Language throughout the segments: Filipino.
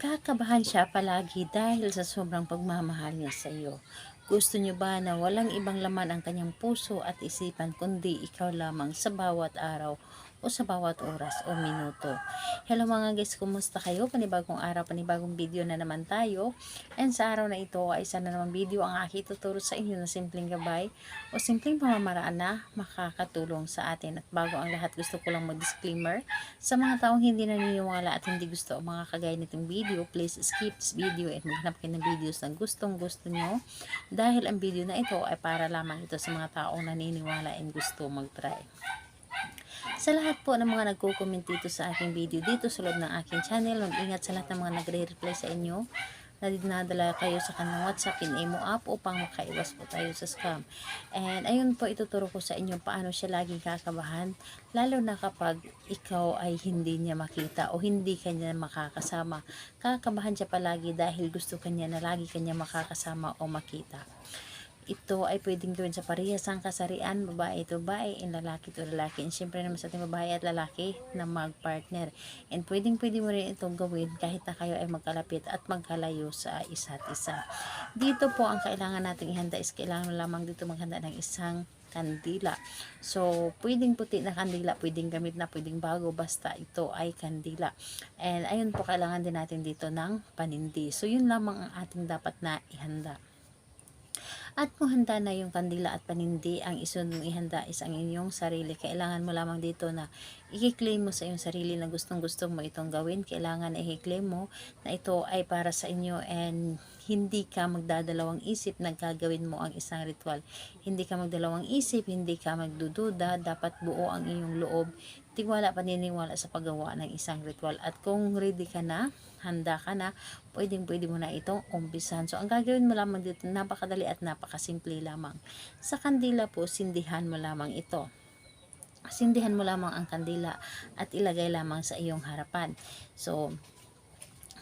Kakabahan siya palagi dahil sa sobrang pagmamahal niya sa iyo. Gusto niyo ba na walang ibang laman ang kanyang puso at isipan kundi ikaw lamang sa bawat araw o sa bawat oras o minuto? Hello mga guys, kumusta kayo? Panibagong araw, panibagong video na naman tayo. And sa araw na ito ay isa na naman video ang aking tuturo sa inyo na simpleng gabay o simpleng pamamaraan na makakatulong sa atin. At bago ang lahat, gusto ko lang mag-disclaimer sa mga taong hindi naniniwala at hindi gusto ang mga kagaya nitong video. Please skip this video at maghanap kayo ng videos na gustong gusto nyo, dahil ang video na ito ay para lamang ito sa mga taong naniniwala and gusto mag-try. Sa lahat po ng mga nagko-comment dito sa aking video dito sa loob ng aking channel, mag-ingat sa lahat ng mga nagre-reply sa inyo na dinadala kayo sa kanilang WhatsApp, in-emo app upang makaiwas po tayo sa scam. And ayun po, ituturo ko sa inyo paano siya laging kakabahan, lalo na kapag ikaw ay hindi niya makita o hindi kanya makakasama. Kakabahan siya palagi dahil gusto kanya na lagi kanya makakasama o makita. Ito ay pwedeng gawin sa parehasang kasarian, babae ito babae, and lalaki ito lalaki. And syempre naman sa ating babae at lalaki na mag-partner. And pwede mo rin itong gawin kahit na kayo ay magkalapit at magkalayo sa isa't isa. Dito po ang kailangan nating ihanda is kailangan lamang dito maghanda ng isang kandila. So, pwedeng puti na kandila, pwedeng gamit na, pwedeng bago, basta ito ay kandila. And ayun po, kailangan din natin dito ng panindi. So, yun lamang ang ating dapat na ihanda. At kung handa na yung kandila at panindi, ang isunod mong ihanda is ang inyong sarili. Kailangan mo lamang dito na i-claim mo sa iyong sarili na gustong-gusto mo itong gawin. Kailangan i-claim mo na ito ay para sa inyo and hindi ka magdadalawang isip na gagawin mo ang isang ritual. Hindi ka magdalawang isip, hindi ka magdududa, dapat buo ang iyong loob, tiwala, paniniwala sa paggawa ng isang ritual. At kung ready ka na, handa ka na, pwede mo na itong umpisan. So, ang gagawin mo lamang dito, napakadali at napakasimple lamang. Sa kandila po, sindihan mo lamang ito. Sindihan mo lamang ang kandila at ilagay lamang sa iyong harapan. So,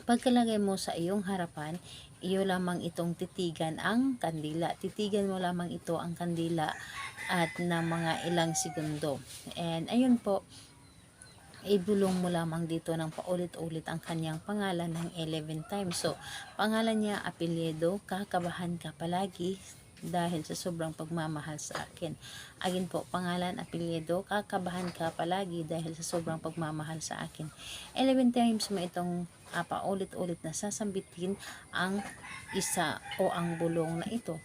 pagkalagay mo sa iyong harapan, iyo lamang itong titigan ang kandila. Titigan mo lamang ito ang kandila at na mga ilang segundo. And ayun po, ibulong mo lamang dito ng paulit-ulit ang kanyang pangalan ng 11 times. So, pangalan niya, apelyido, kakabahan ka palagi dahil sa sobrang pagmamahal sa akin. Again po, pangalan, apelyido, kakabahan ka palagi dahil sa sobrang pagmamahal sa akin. 11 times mo itong paulit-ulit na sasambitin ang isa o ang bulong na ito.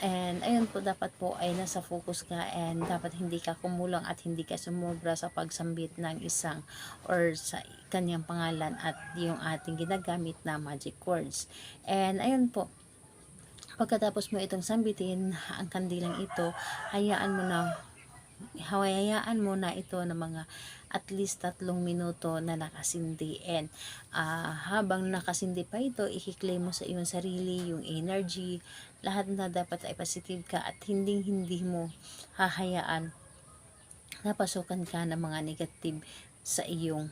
And ayun po, dapat po ay nasa focus ka and dapat hindi ka kumulang at hindi ka sumobra sa pagsambit ng isang or sa kanyang pangalan at yung ating ginagamit na magic words. And ayun po, pagkatapos mo itong sambitin ang kandilang ito, hayaan mo na ito ng mga at least 3 minuto na nakasindi. And habang nakasindi pa ito, i-claim mo sa iyong sarili yung energy, lahat na dapat ay positive ka at hindi mo hahayaan napasukan ka ng mga negative sa iyong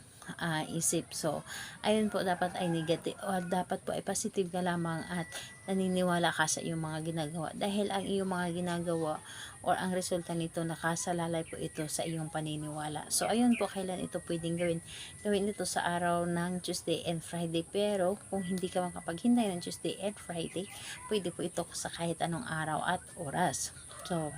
isip. So, ayun po, dapat ay negative o dapat po ay positive ka lamang at naniniwala ka sa iyong mga ginagawa, dahil ang iyong mga ginagawa or ang resulta nito nakasalalay po ito sa iyong paniniwala. So, ayun po, kailan ito pwedeng gawin ito sa araw ng Tuesday and Friday, pero kung hindi ka makapaghintay ng Tuesday and Friday, pwede po ito sa kahit anong araw at oras. So,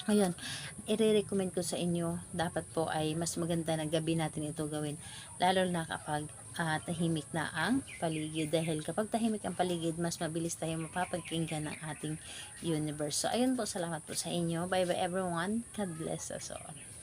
ayun, i-recommend ko sa inyo, dapat po ay mas maganda na gabi natin ito gawin, lalo na kapag tahimik na ang paligid, dahil kapag tahimik ang paligid, mas mabilis tayo mapapagkinggan ng ating universe. So, ayun po, salamat po sa inyo. Bye bye everyone. God bless us all.